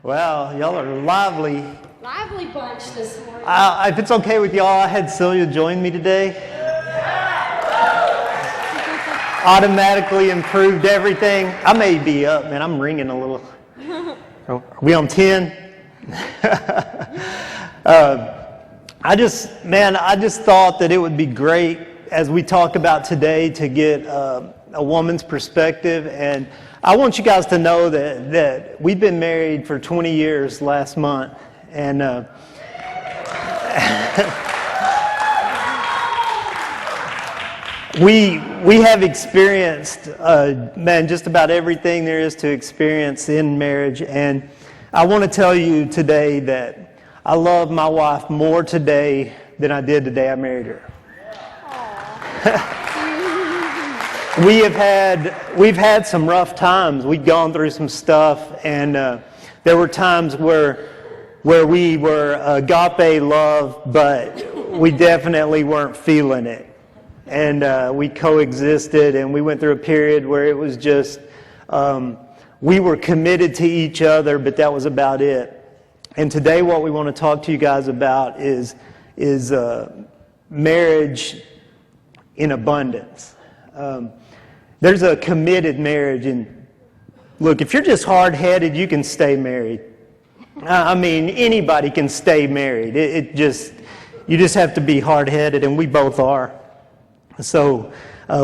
Well, y'all are lively. Lively bunch this morning. If it's okay with y'all, I had Celia join me today. Automatically improved everything. I may be up, man. I'm ringing a little. Are we on 10? I just thought that it would be great as we talk about today to get a woman's perspective. And I want you guys to know that we've been married for 20 years last month. And we have experienced, just about everything there is to experience in marriage. And I want to tell you today that I love my wife more today than I did the day I married her. We've had some rough times. We've gone through some stuff, and there were times where we were agape love, but we definitely weren't feeling it. And we coexisted, and we went through a period where it was just, we were committed to each other, but that was about it. And today what we want to talk to you guys about is marriage in abundance. There's a committed marriage, and look, if you're just hard-headed, you can stay married. I mean, anybody can stay married. You just have to be hard-headed, and we both are. So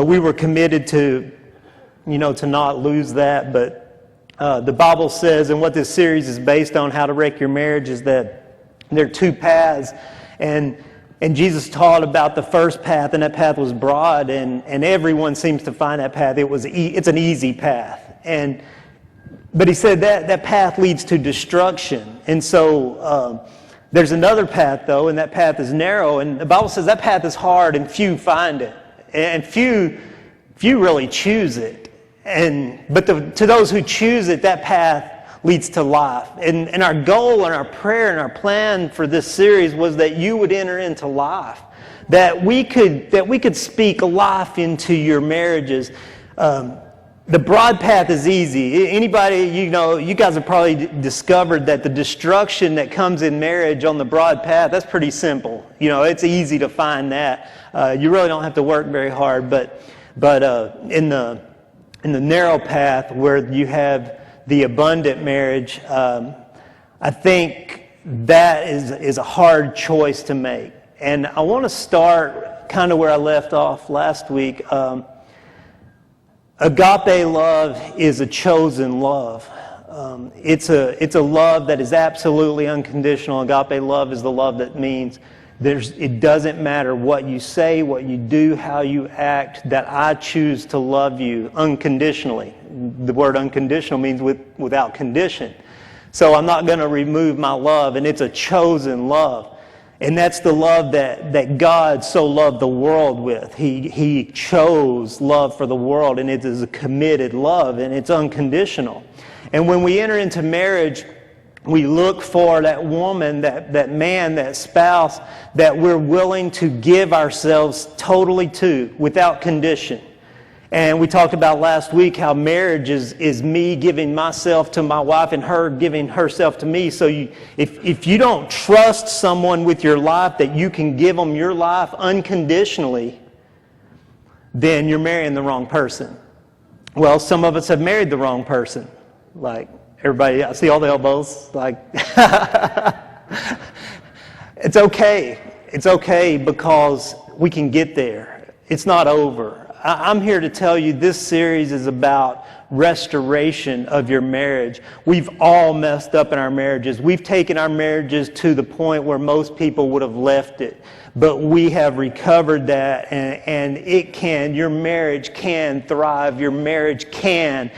we were committed to not lose that. But the Bible says, and what this series is based on, how to wreck your marriage, is that there are two paths, and Jesus taught about the first path, and that path was broad, and everyone seems to find that path. It's an easy path, but he said that path leads to destruction. And so there's another path, though, and that path is narrow, and the Bible says that path is hard, and few find it, and few really choose it. But to those who choose it, that path leads to life. And our goal and our prayer and our plan for this series was that you would enter into life, that we could speak life into your marriages. The broad path is easy. Anybody, you guys have probably discovered that the destruction that comes in marriage on the broad path, that's pretty simple. It's easy to find that. You really don't have to work very hard. But in the narrow path where you have the abundant marriage, I think that is a hard choice to make. And I want to start kind of where I left off last week. Agape love is a chosen love. It's a love that is absolutely unconditional. Agape love is the love that means it doesn't matter what you say, what you do, how you act, that I choose to love you unconditionally. The word unconditional means without condition. So I'm not going to remove my love, and it's a chosen love. And that's the love that God so loved the world with. He chose love for the world, and it is a committed love, and it's unconditional. And when we enter into marriage, we look for that woman, that man, that spouse that we're willing to give ourselves totally to without condition. And we talked about last week how marriage is me giving myself to my wife and her giving herself to me. So if you don't trust someone with your life, that you can give them your life unconditionally, then you're marrying the wrong person. Well, some of us have married the wrong person. Like everybody, I see all the elbows. Like, it's okay. It's okay because we can get there. It's not over. I'm here to tell you this series is about restoration of your marriage. We've all messed up in our marriages. We've taken our marriages to the point where most people would have left it. But we have recovered that, and your marriage can thrive. Your marriage can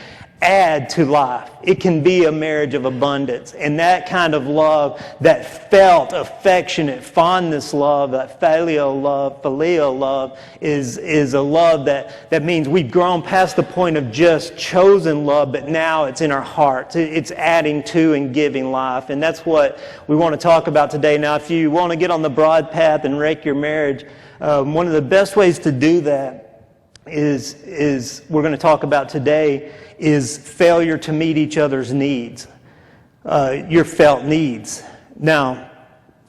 add to life. It can be a marriage of abundance. And that kind of love, that felt, affectionate, fondness love, that filial love is a love that means we've grown past the point of just chosen love, but now it's in our hearts. It's adding to and giving life. And that's what we want to talk about today. Now, if you want to get on the broad path and wreck your marriage, one of the best ways to do that is we're going to talk about today is failure to meet each other's needs. your felt needs. Now,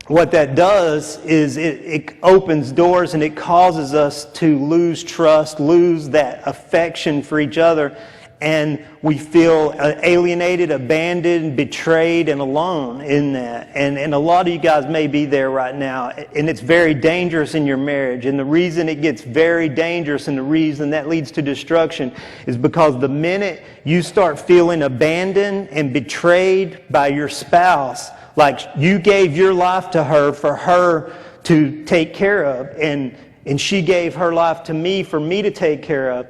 what that does is it opens doors and it causes us to lose trust, lose that affection for each other, and we feel alienated, abandoned, betrayed, and alone in that. And a lot of you guys may be there right now, and it's very dangerous in your marriage. And the reason it gets very dangerous and the reason that leads to destruction is because the minute you start feeling abandoned and betrayed by your spouse, like you gave your life to her for her to take care of, and she gave her life to me for me to take care of.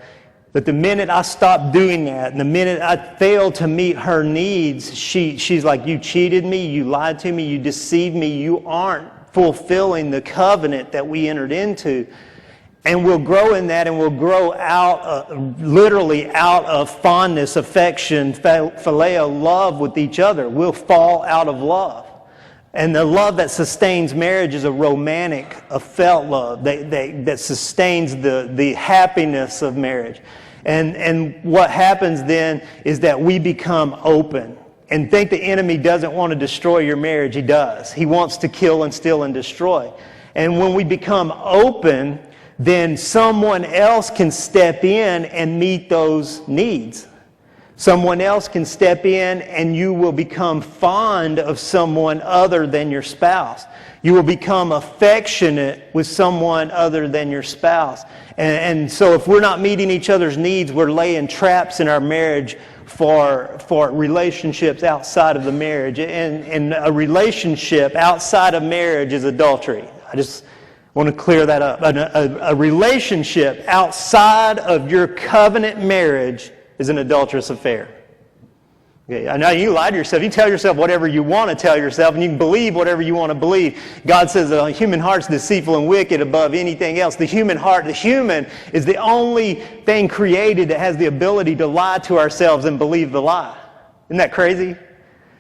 But the minute I stopped doing that, and the minute I failed to meet her needs, she's like, you cheated me, you lied to me, you deceived me, you aren't fulfilling the covenant that we entered into. And we'll grow in that, and we'll grow out, literally out of fondness, affection, phileo, love with each other. We'll fall out of love. And the love that sustains marriage is a romantic, a felt love that sustains the happiness of marriage. And what happens then is that we become open and think the enemy doesn't want to destroy your marriage. He does. He wants to kill and steal and destroy. And when we become open, then someone else can step in and meet those needs. Someone else can step in and you will become fond of someone other than your spouse. You will become affectionate with someone other than your spouse. And so if we're not meeting each other's needs, we're laying traps in our marriage for relationships outside of the marriage. And a relationship outside of marriage is adultery. I just want to clear that up. A relationship outside of your covenant marriage is an adulterous affair. Okay, I know you lie to yourself. You tell yourself whatever you want to tell yourself, and you can believe whatever you want to believe. God says the human heart's deceitful and wicked above anything else. The human is the only thing created that has the ability to lie to ourselves and believe the lie. Isn't that crazy?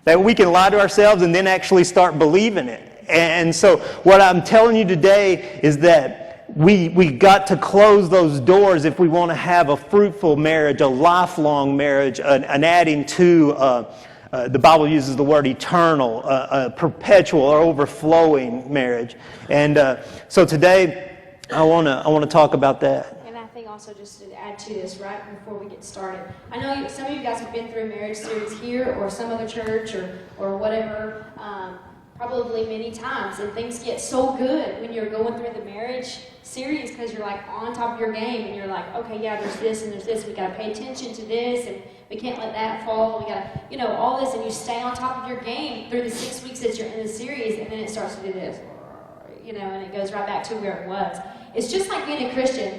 That we can lie to ourselves and then actually start believing it. And so what I'm telling you today is that we got to close those doors if we want to have a fruitful marriage, a lifelong marriage, an adding to, the Bible uses the word eternal, a perpetual or overflowing marriage. And so today I want to talk about that. And I think also just to add to this right before we get started, I know some of you guys have been through a marriage series here or some other church or whatever, probably many times, and things get so good when you're going through the marriage series because you're like on top of your game and you're like, okay, yeah, there's this and there's this, we got to pay attention to this and we can't let that fall, we got to, all this, and you stay on top of your game through the 6 weeks that you're in the series, and then it starts to do this, and it goes right back to where it was. It's just like being a Christian.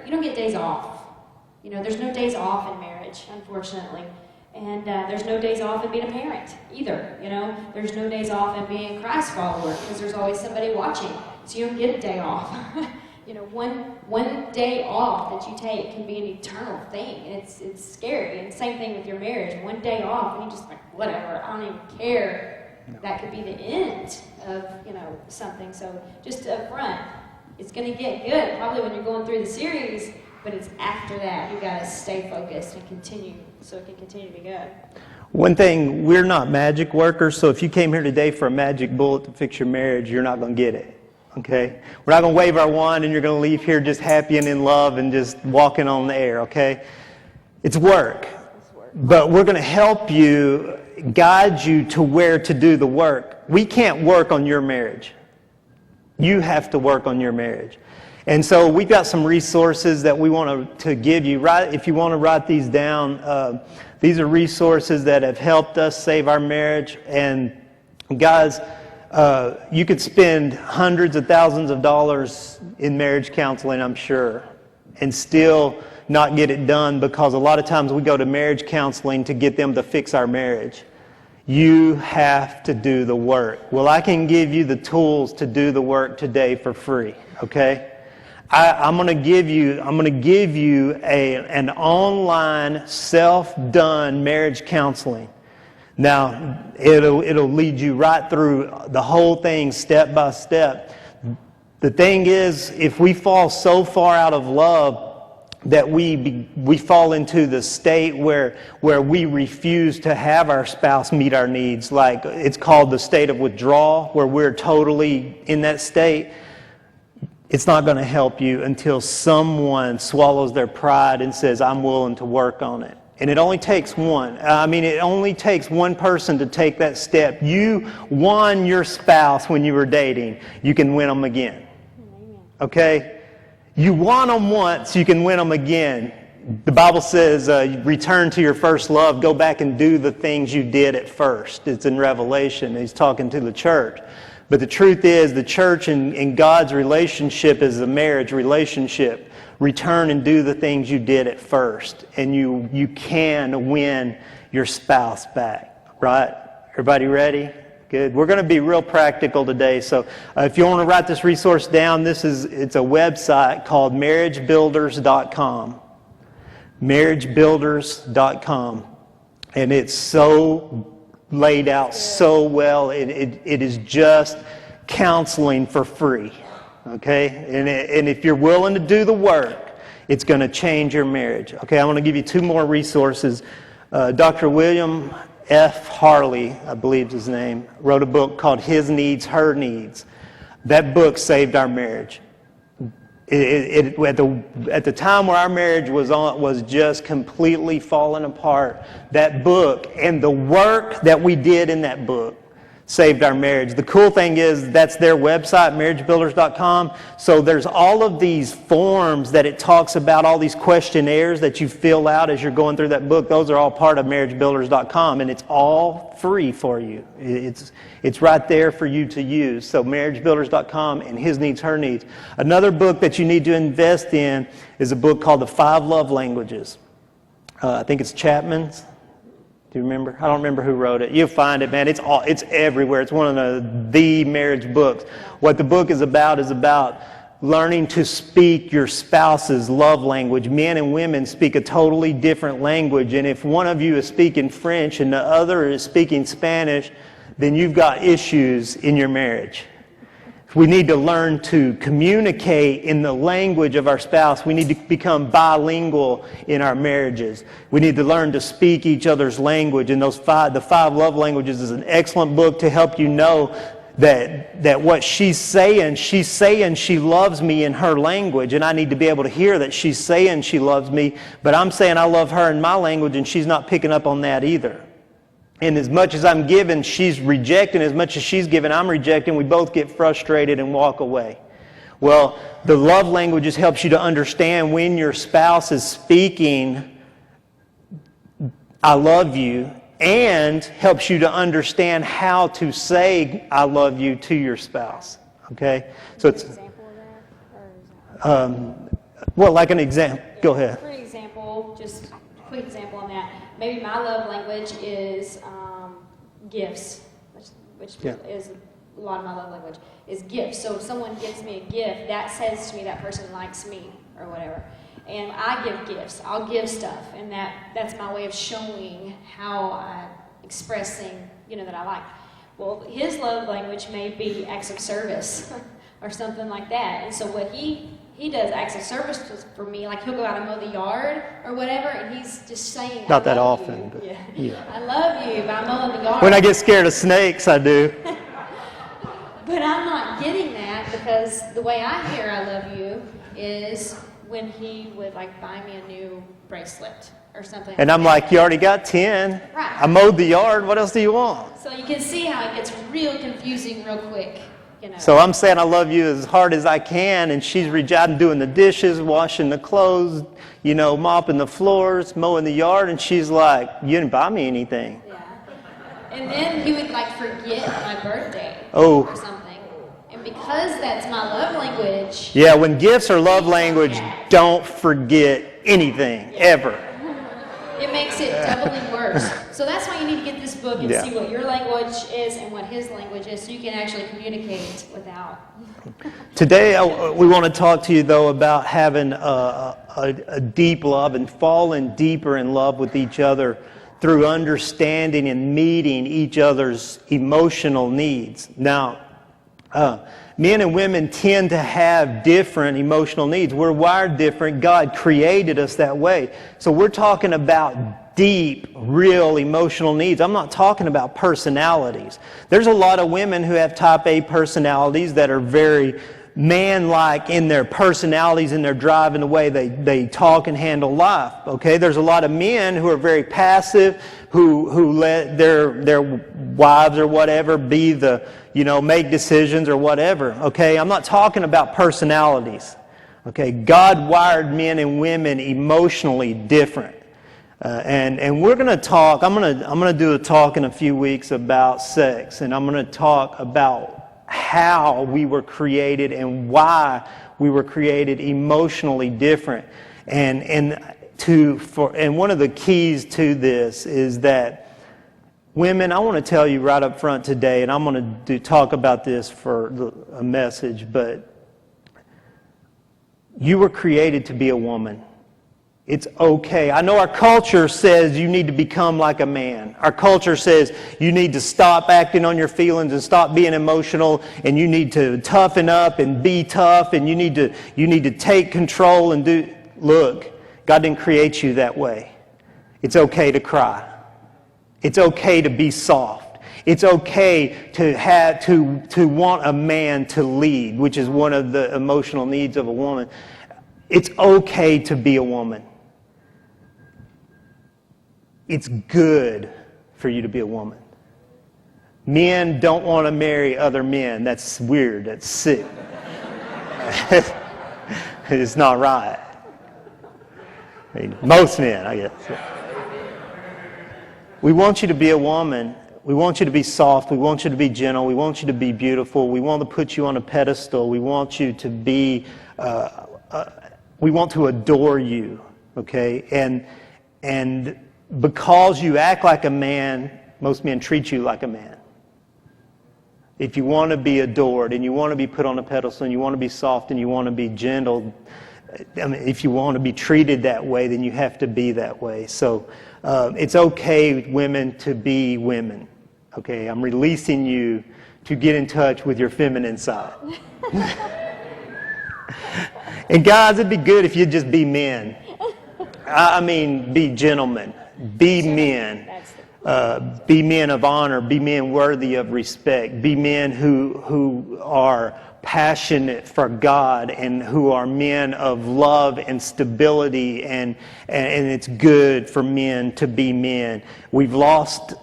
You don't get days off. There's no days off in marriage, unfortunately. And there's no days off in being a parent either, There's no days off in being a Christ follower because there's always somebody watching. So you don't get a day off. One day off that you take can be an eternal thing. And it's scary. And same thing with your marriage. One day off and you just like, whatever, I don't even care. That could be the end of, something. So just up front, it's going to get good probably when you're going through the series. But it's after that, you got to stay focused and continue so it can continue to be good. One thing, we're not magic workers, so if you came here today for a magic bullet to fix your marriage, you're not going to get it, okay? We're not going to wave our wand and you're going to leave here just happy and in love and just walking on the air, okay? It's work. But we're going to help you, guide you to where to do the work. We can't work on your marriage. You have to work on your marriage. And so we've got some resources that we want to give you. If you want to write these down, these are resources that have helped us save our marriage. And guys, you could spend hundreds of thousands of dollars in marriage counseling, I'm sure, and still not get it done because a lot of times we go to marriage counseling to get them to fix our marriage. You have to do the work. Well, I can give you the tools to do the work today for free, okay? I'm going to give you an online self-done marriage counseling. Now, it'll lead you right through the whole thing step by step. The thing is, if we fall so far out of love, that we fall into the state where we refuse to have our spouse meet our needs. Like, it's called the state of withdrawal, where we're totally in that state. It's not going to help you until someone swallows their pride and says, I'm willing to work on it. And it only takes one. It only takes one person to take that step. You won your spouse when you were dating. You can win them again. Okay? You won them once, you can win them again. The Bible says, return to your first love. Go back and do the things you did at first. It's in Revelation. He's talking to the church. But the truth is, the church and God's relationship is a marriage relationship. Return and do the things you did at first. And you can win your spouse back. Right? Everybody ready? Good. We're going to be real practical today. So if you want to write this resource down, it's a website called marriagebuilders.com. Marriagebuilders.com. And it's so laid out so well. It is just counseling for free. Okay? And if you're willing to do the work, it's going to change your marriage. Okay, I want to give you two more resources. Dr. William F. Harley, I believe is his name, wrote a book called His Needs, Her Needs. That book saved our marriage. At the time where our marriage was just completely falling apart, that book and the work that we did in that book saved our marriage. The cool thing is that's their website, marriagebuilders.com. So there's all of these forms that it talks about, all these questionnaires that you fill out as you're going through that book. Those are all part of marriagebuilders.com, and it's all free for you. It's right there for you to use. So marriagebuilders.com and His Needs, Her Needs. Another book that you need to invest in is a book called The 5 Love Languages. I think it's Chapman's. Do you remember? I don't remember who wrote it. You'll find it, man. It's everywhere. It's one of the marriage books. What the book is about learning to speak your spouse's love language. Men and women speak a totally different language, and if one of you is speaking French and the other is speaking Spanish, then you've got issues in your marriage. We need to learn to communicate in the language of our spouse. We need to become bilingual in our marriages. We need to learn to speak each other's language. And the 5 Love Languages is an excellent book to help you know that what she's saying she loves me in her language, and I need to be able to hear that she's saying she loves me, but I'm saying I love her in my language, and she's not picking up on that either. And as much as I'm giving, she's rejecting. As much as she's giving, I'm rejecting. We both get frustrated and walk away. Well, the love languages helps you to understand when your spouse is speaking, I love you, and helps you to understand how to say, I love you to your spouse. Okay? So it's... An example of that? Or is that... well, like an example. Go ahead. For example, just a quick example on that. Maybe my love language is gifts, which is a lot of my love language, is gifts. So if someone gives me a gift, that says to me that person likes me or whatever. And I give gifts. I'll give stuff. And that's my way of showing how I'm expressing, that I like. Well, his love language may be acts of service or something like that. And so what he does acts of service for me, like he'll go out and mow the yard or whatever, and he's just saying, not that love often. You. But Yeah. I love you by mowing the yard. When I get scared of snakes, I do. But I'm not getting that, because the way I hear I love you is when he would buy me a new bracelet or something. And I'm like, you already got 10. Right. I mowed the yard. What else do you want? So you can see how it gets real confusing real quick. So I'm saying I love you as hard as I can, and she's I'm doing the dishes, washing the clothes, mopping the floors, mowing the yard, and she's like, you didn't buy me anything. Yeah. And then he would forget my birthday or something. And because that's my love language. Yeah, when gifts are love language, don't forget anything, ever. It makes it doubly worse. So that's why you need to get this book and see what your language is and what his language is, so you can actually communicate without. Today, we want to talk to you, though, about having a deep love and falling deeper in love with each other through understanding and meeting each other's emotional needs. Now, Men and women tend to have different emotional needs. We're wired different. God created us that way. So we're talking about deep, real emotional needs. I'm not talking about personalities. There's a lot of women who have type A personalities that are very man-like in their personalities and their drive and the way they talk and handle life. Okay, there's a lot of men who are very passive, who let their wives or whatever be the, make decisions or whatever. Okay, I'm not talking about personalities. Okay, God wired men and women emotionally different. And we're going to talk, I'm going to do a talk in a few weeks about sex, and I'm going to talk about how we were created and why we were created emotionally different. And one of the keys to this is that women, I want to tell you right up front today, and I'm going to talk about this for a message, but you were created to be a woman. It's okay. I know our culture says you need to become like a man. Our culture says you need to stop acting on your feelings and stop being emotional, and you need to toughen up and be tough, and you need to take control and do. Look, God didn't create you that way. It's okay to cry. It's okay to be soft. It's okay to want a man to lead, which is one of the emotional needs of a woman. It's okay to be a woman. It's good for you to be a woman. Men don't want to marry other men. That's weird. That's sick. It's not right. Most men, I guess. We want you to be a woman. We want you to be soft. We want you to be gentle. We want you to be beautiful. We want to put you on a pedestal. We want you to be, we want to adore you, okay? And because you act like a man, most men treat you like a man. If you want to be adored and you want to be put on a pedestal and you want to be soft and you want to be gentle, if you want to be treated that way, then you have to be that way. So it's okay, women, to be women. Okay, I'm releasing you to get in touch with your feminine side. And guys, it'd be good if you'd just be men. Be gentlemen. Be men. Be men of honor. Be men worthy of respect. Be men who are passionate for God and who are men of love and stability, and it's good for men to be men. We've lost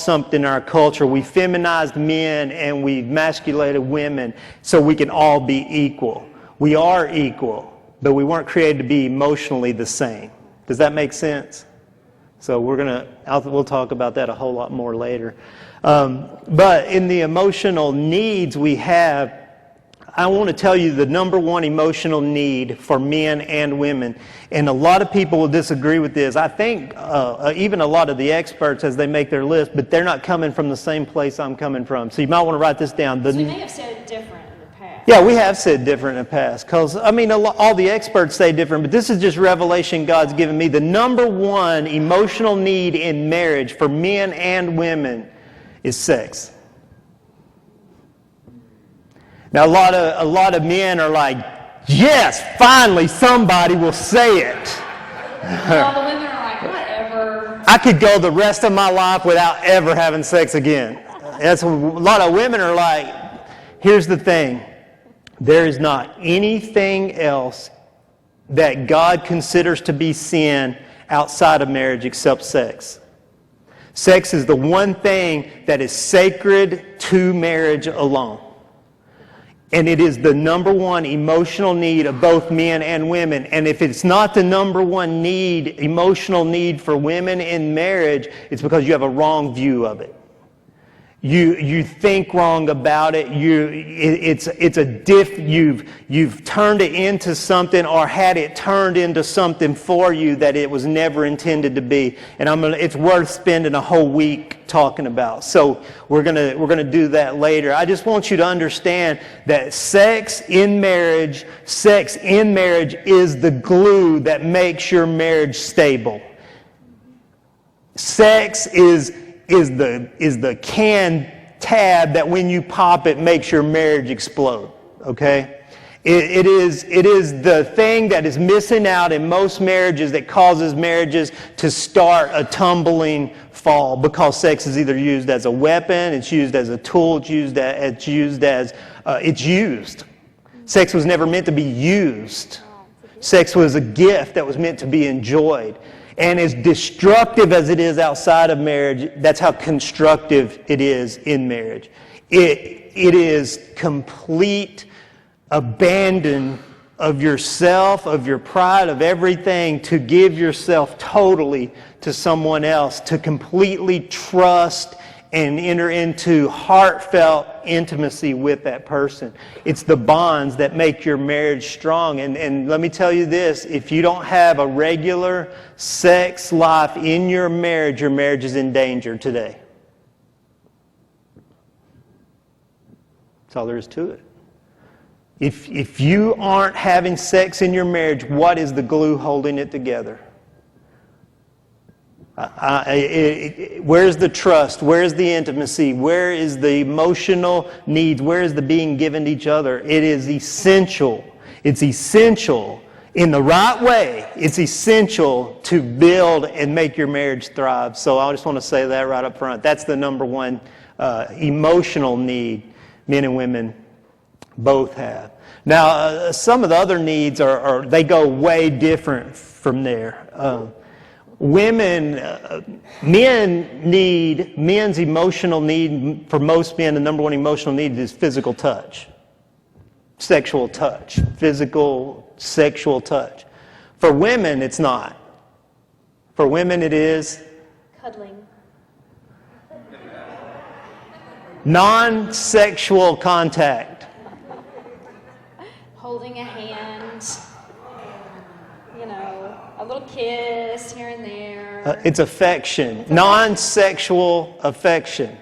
something in our culture. We feminized men and we've masculated women so we can all be equal. We are equal, but we weren't created to be emotionally the same. Does that make sense? So we'll talk about that a whole lot more later. But in the emotional needs we have, I want to tell you the number one emotional need for men and women. And a lot of people will disagree with this. I think even a lot of the experts as they make their list, but they're not coming from the same place I'm coming from. So you might want to write this down. So we may have said it different in the past. Yeah, we have said different in the past. Because, all the experts say different, but this is just revelation God's given me. The number one emotional need in marriage for men and women is sex. Now, a lot of men are like, yes, finally somebody will say it. All the women are like, whatever. I could go the rest of my life without ever having sex again. A lot of women are like, here's the thing. There is not anything else that God considers to be sin outside of marriage except sex. Sex is the one thing that is sacred to marriage alone. And it is the number one emotional need of both men and women. And if it's not the number one emotional need for women in marriage, it's because you have a wrong view of it. You think wrong about it. You've turned it into something or had it turned into something for you that it was never intended to be. And it's worth spending a whole week talking about. So we're gonna do that later. I just want you to understand that sex in marriage is the glue that makes your marriage stable. Sex is the can tab that when you pop it makes your marriage explode, okay? It is the thing that is missing out in most marriages that causes marriages to start a tumbling fall, because sex is either used as a weapon, it's used as a tool, it's used. Sex was never meant to be used. Sex was a gift that was meant to be enjoyed. And as destructive as it is outside of marriage, that's how constructive it is in marriage. It is complete abandon of yourself, of your pride, of everything, to give yourself totally to someone else, to completely trust and enter into heartfelt intimacy with that person. It's the bonds that make your marriage strong. And let me tell you this, if you don't have a regular sex life in your marriage is in danger today. That's all there is to it. If you aren't having sex in your marriage, what is the glue holding it together? Where's the trust? Where's the intimacy? Where is the emotional needs? Where is the being given to each other? It is essential. It's essential in the right way. It's essential to build and make your marriage thrive. So I just want to say that right up front. That's the number one emotional need men and women both have. Now, some of the other needs they go way different from there. Men's emotional need, for most men, the number one emotional need is physical touch. Sexual touch. Physical, sexual touch. For women, it's not. For women, it is cuddling. Non-sexual contact. Holding a hand, a little kiss here and there. It's affection, non-sexual affection.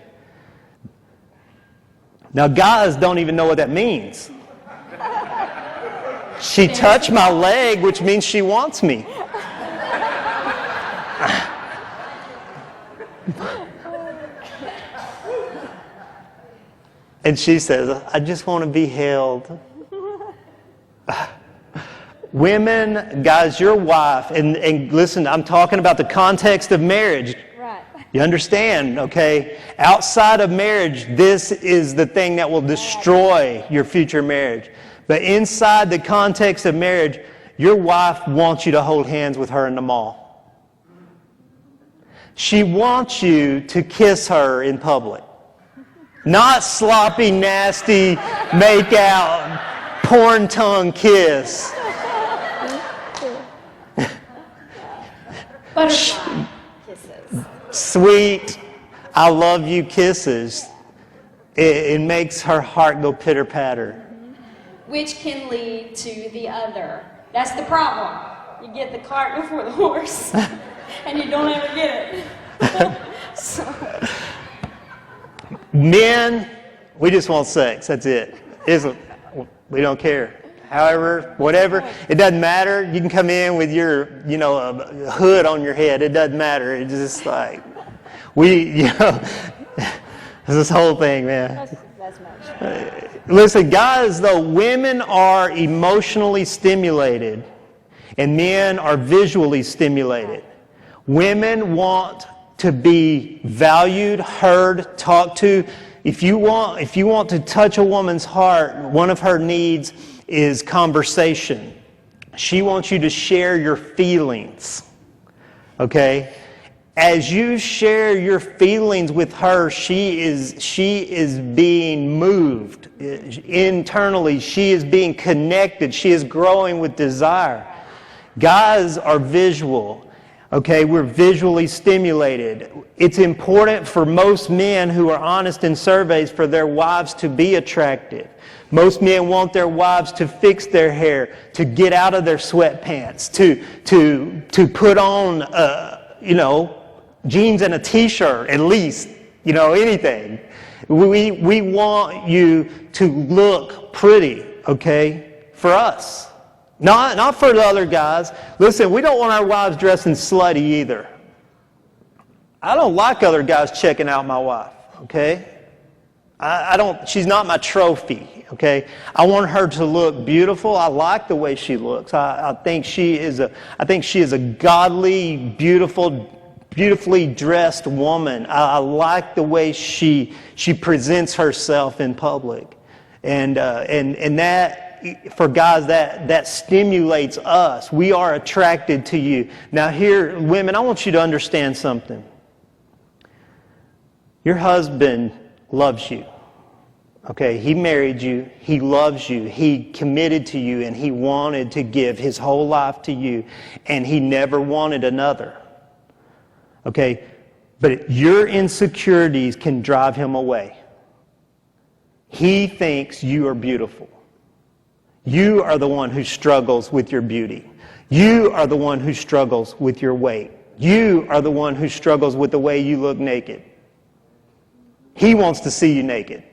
Now, guys don't even know what that means. She touched my leg, which means she wants me. And she says, I just want to be held. Women, guys, your wife, and listen, I'm talking about the context of marriage. Right. You understand, okay? Outside of marriage, this is the thing that will destroy your future marriage. But inside the context of marriage, your wife wants you to hold hands with her in the mall. She wants you to kiss her in public. Not sloppy, nasty, make out, porn tongue kiss. Butterfly kisses. Sweet, I love you kisses. It makes her heart go pitter patter. Which can lead to the other. That's the problem. You get the cart before the horse, and you don't ever get it. Men, we just want sex. That's it. We don't care. However, whatever, it doesn't matter. You can come in with your, a hood on your head. It doesn't matter. It's just like, this whole thing, man. That's much. Listen, guys, though, women are emotionally stimulated and men are visually stimulated. Women want to be valued, heard, talked to. If you want to touch a woman's heart, one of her needs is conversation. She wants you to share your feelings. Okay? As you share your feelings with her, she is being moved internally. She is being connected. She is growing with desire. Guys are visual. Okay, we're visually stimulated. It's important for most men who are honest in surveys for their wives to be attractive. Most men want their wives to fix their hair, to get out of their sweatpants, to put on, jeans and a t-shirt at least, anything. We want you to look pretty, okay, for us. Not for the other guys. Listen, we don't want our wives dressing slutty either. I don't like other guys checking out my wife, okay? She's not my trophy, okay? I want her to look beautiful. I like the way she looks. I think she is a godly, beautifully dressed woman. I like the way she presents herself in public. And that, for guys, that stimulates us. We are attracted to you. Now here, women, I want you to understand something. Your husband loves you. Okay, he married you, he loves you, he committed to you, and he wanted to give his whole life to you, and he never wanted another. Okay, but your insecurities can drive him away. He thinks you are beautiful. You are the one who struggles with your beauty. You are the one who struggles with your weight. You are the one who struggles with the way you look naked. He wants to see you naked.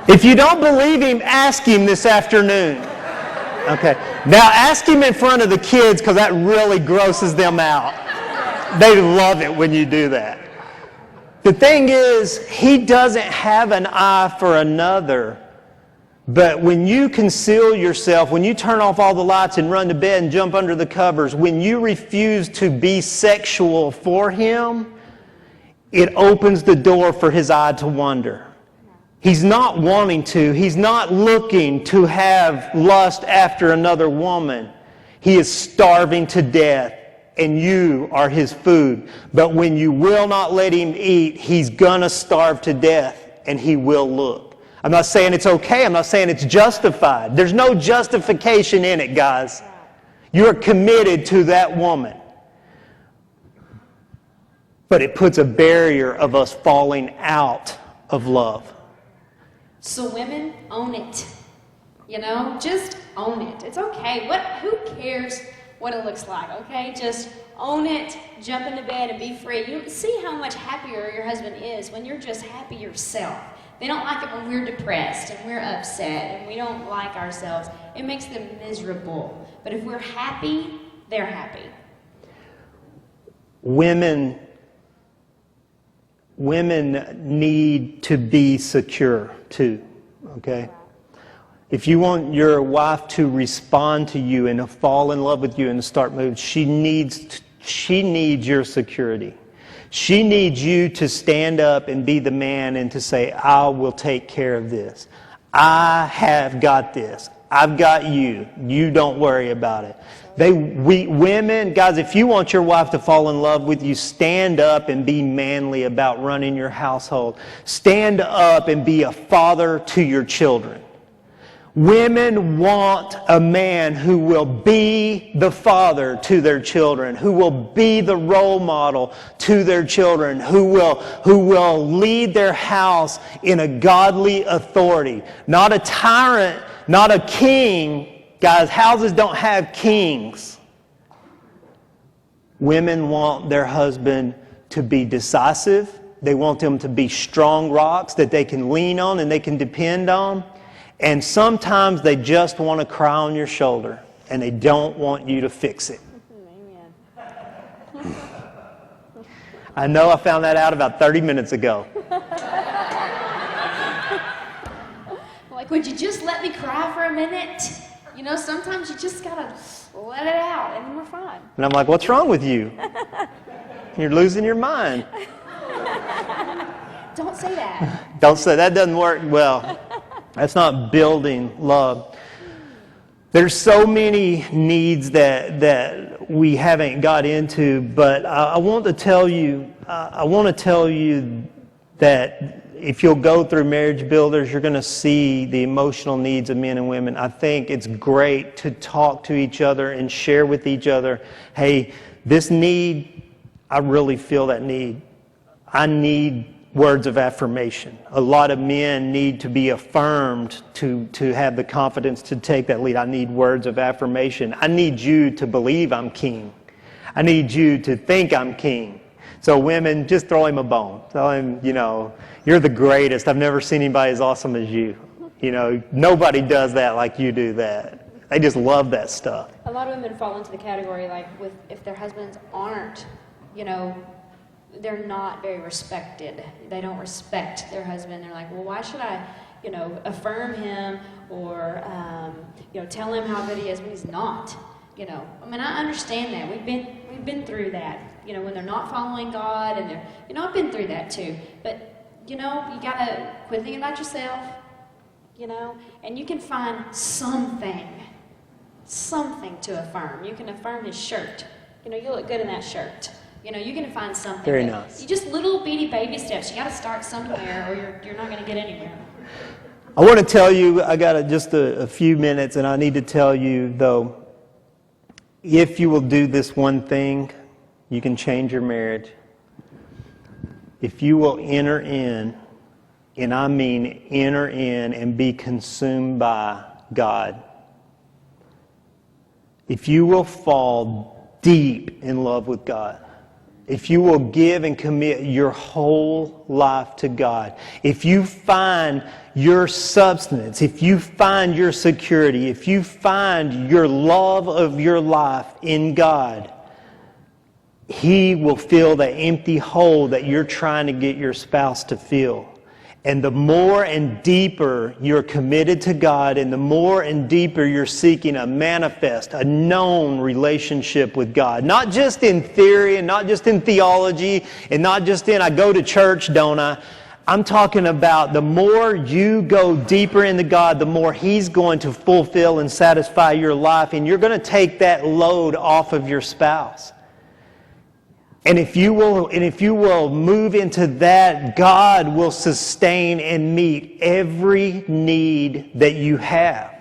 If you don't believe him, ask him this afternoon. Okay. Now ask him in front of the kids, because that really grosses them out. They love it when you do that. The thing is, he doesn't have an eye for another. But when you conceal yourself, when you turn off all the lights and run to bed and jump under the covers, when you refuse to be sexual for him, it opens the door for his eye to wander. He's not wanting to. He's not looking to have lust after another woman. He is starving to death, and you are his food. But when you will not let him eat, he's going to starve to death, and he will look. I'm not saying it's okay. I'm not saying it's justified. There's no justification in it, guys. You're committed to that woman. But it puts a barrier of us falling out of love. So women, own it. You know, just own it. It's okay. Who cares what it looks like, okay? Just own it, jump into bed, and be free. You see how much happier your husband is when you're just happy yourself. They don't like it when we're depressed and we're upset and we don't like ourselves. It makes them miserable. But if we're happy, they're happy. Women need to be secure too, okay? If you want your wife to respond to you and to fall in love with you and to start moving, she needs your security. She needs you to stand up and be the man and to say, I will take care of this. I have got this. I've got you. You don't worry about it. Women, guys, if you want your wife to fall in love with you, stand up and be manly about running your household. Stand up and be a father to your children. Women want a man who will be the father to their children, who will be the role model to their children, who will lead their house in a godly authority. Not a tyrant, not a king. Guys, houses don't have kings. Women want their husband to be decisive. They want them to be strong rocks that they can lean on and they can depend on. And sometimes they just want to cry on your shoulder and they don't want you to fix it. Amen. I know I found that out about 30 minutes ago. Like, would you just let me cry for a minute? You know, sometimes you just gotta let it out and then we're fine. And I'm like, what's wrong with you? You're losing your mind. Don't say that. Don't say that. Doesn't work well. That's not building love. There's so many needs that we haven't got into, but I want to tell you that if you'll go through Marriage Builders, you're going to see the emotional needs of men and women. I think it's great to talk to each other and share with each other, hey, this need, I really feel that need. I need words of affirmation. A lot of men need to be affirmed to have the confidence to take that lead. I need words of affirmation. I need you to believe I'm king. I need you to think I'm king. So women, just throw him a bone. Tell him, you're the greatest. I've never seen anybody as awesome as you. Nobody does that like you do that. They just love that stuff. A lot of women fall into the category like with if their husbands aren't, you know, they're not very respected. They don't respect their husband. They're like, well, why should I, you know, affirm him or, you know, tell him how good he is when he's not. You know, I mean, I understand that. We've been through that. You know, when they're not following God and they're, you know, I've been through that too. But, you know, you gotta quit thinking about yourself, you know, and you can find something to affirm. You can affirm his shirt. You know, you look good in that shirt. You know, you can find something. Very nice. You just little bitty baby steps. You gotta start somewhere or you're not gonna get anywhere. I want to tell you, I got just a few minutes, and I need to tell you, though, if you will do this one thing, you can change your marriage. If you will enter in, and I mean enter in and be consumed by God. If you will fall deep in love with God. If you will give and commit your whole life to God, if you find your substance, if you find your security, if you find your love of your life in God, He will fill the empty hole that you're trying to get your spouse to fill. And the more and deeper you're committed to God, and the more and deeper you're seeking a manifest, a known relationship with God. Not just in theory, and not just in theology, and not just in I go to church, don't I? I'm talking about the more you go deeper into God, the more He's going to fulfill and satisfy your life, and you're going to take that load off of your spouse. And if you will move into that, God will sustain and meet every need that you have.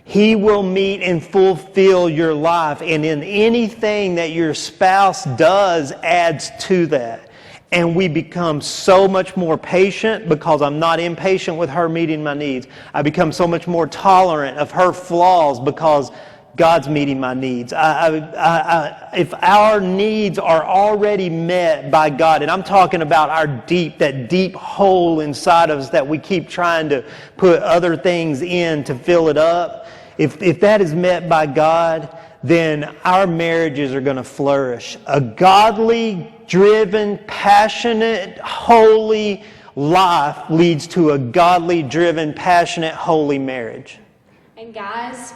He will meet and fulfill your life, and in anything that your spouse does adds to that. And we become so much more patient because I'm not impatient with her meeting my needs. I become so much more tolerant of her flaws because God's meeting my needs. If our needs are already met by God, and I'm talking about that deep hole inside of us that we keep trying to put other things in to fill it up, if that is met by God, then our marriages are going to flourish. A godly, driven, passionate, holy life leads to a godly, driven, passionate, holy marriage. And guys,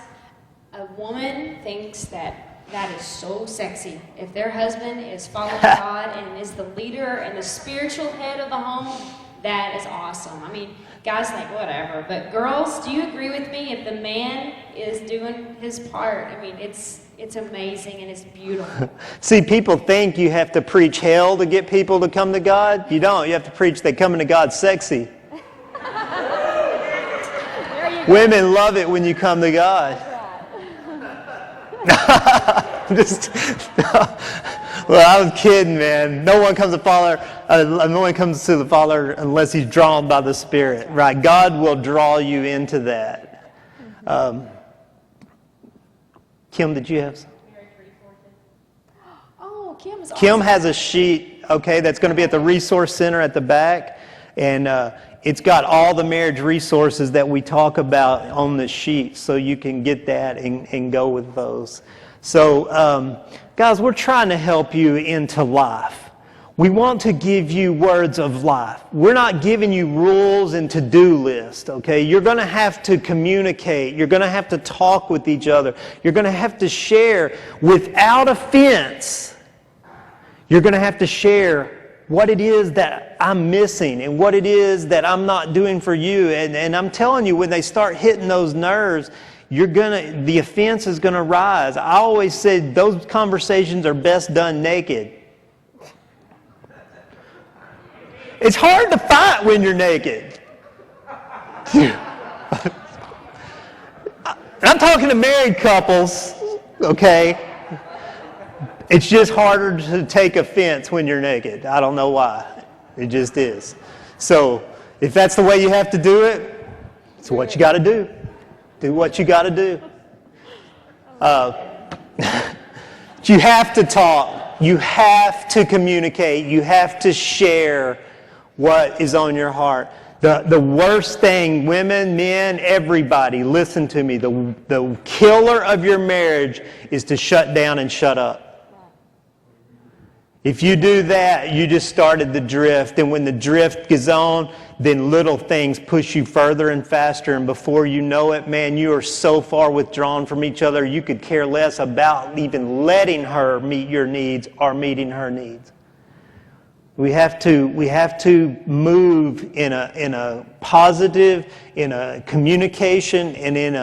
a woman thinks that is so sexy. If their husband is following God and is the leader and the spiritual head of the home, that is awesome. I mean, guys think whatever. But girls, do you agree with me? If the man is doing his part, I mean, it's amazing and it's beautiful. See, people think you have to preach hell to get people to come to God. You don't. You have to preach that coming to God's sexy. Women love it when you come to God. Well, I was kidding, man. No one comes to the Father unless he's drawn by the Spirit, right? God will draw you into that. Kim, did you have some? Oh, Kim's awesome. Kim has a sheet, okay, that's going to be at the Resource Center at the back, and it's got all the marriage resources that we talk about on the sheet, so you can get that and go with those. So, guys, we're trying to help you into life. We want to give you words of life. We're not giving you rules and to-do lists, okay? You're going to have to communicate. You're going to have to talk with each other. You're going to have to share without offense. You're going to have to share what it is that I'm missing and what it is that I'm not doing for you. And I'm telling you, when they start hitting those nerves, the offense is going to rise. I always said those conversations are best done naked. It's hard to fight when you're naked. I'm talking to married couples, okay? It's just harder to take offense when you're naked. I don't know why. It just is. So if that's the way you have to do it, it's what you got to do. Do what you got to do. You have to talk. You have to communicate. You have to share what is on your heart. The worst thing, women, men, everybody, listen to me. The killer of your marriage is to shut down and shut up. If you do that, you just started the drift. And when the drift goes on, then little things push you further and faster. And before you know it, man, you are so far withdrawn from each other, you could care less about even letting her meet your needs or meeting her needs. We have to move in a positive, in a communication, and in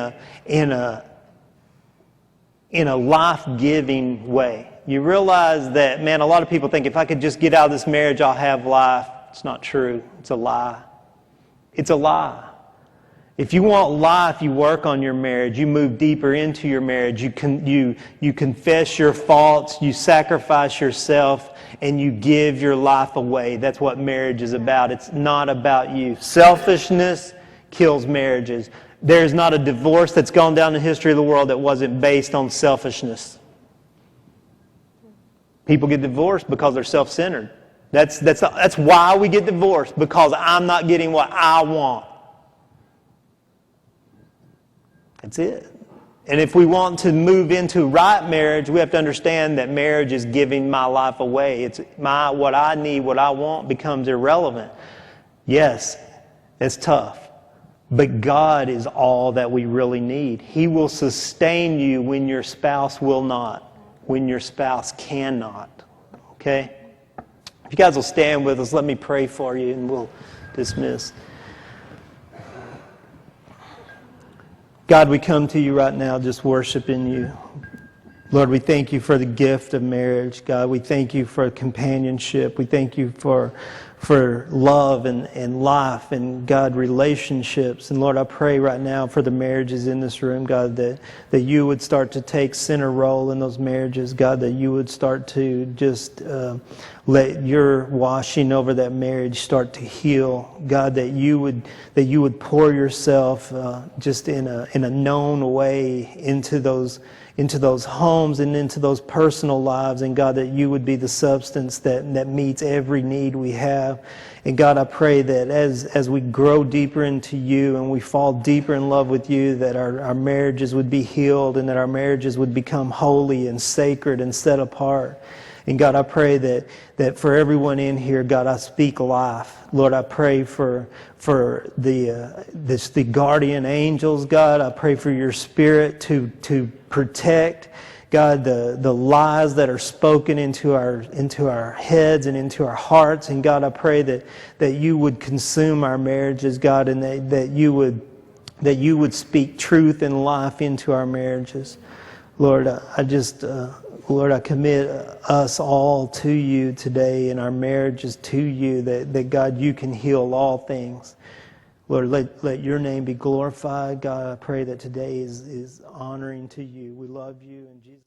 a life-giving way. You realize that, man, a lot of people think if I could just get out of this marriage, I'll have life. It's not true. It's a lie. It's a lie. If you want life, you work on your marriage. You move deeper into your marriage. You confess your faults. You sacrifice yourself, and you give your life away. That's what marriage is about. It's not about you. Selfishness kills marriages. There's not a divorce that's gone down the history of the world that wasn't based on selfishness. People get divorced because they're self-centered. That's why we get divorced, because I'm not getting what I want. That's it. And if we want to move into right marriage, we have to understand that marriage is giving my life away. It's what I need, what I want becomes irrelevant. Yes, it's tough. But God is all that we really need. He will sustain you when your spouse will not. When your spouse cannot. Okay? If you guys will stand with us, let me pray for you and we'll dismiss. God, we come to you right now just worshiping you. Lord, we thank you for the gift of marriage. God, we thank you for companionship. We thank you for love and life and, God, relationships. And Lord, I pray right now for the marriages in this room, God, that you would start to take center role in those marriages. God, that you would start to just let your washing over that marriage start to heal. God, that you would pour yourself just in a known way into those homes and into those personal lives. And God, that you would be the substance that meets every need we have. And God, I pray that as we grow deeper into you and we fall deeper in love with you, that our marriages would be healed and that our marriages would become holy and sacred and set apart. And God, I pray that for everyone in here, God, I speak life. Lord, I pray for the guardian angels, God. I pray for your spirit to protect, God, the lies that are spoken into our heads and into our hearts. And God, I pray that you would consume our marriages, God, and that you would speak truth and life into our marriages. Lord, Lord, I commit us all to you today and our marriages to you, that God, you can heal all things. Lord, let your name be glorified. God, I pray that today is honoring to you. We love you in Jesus'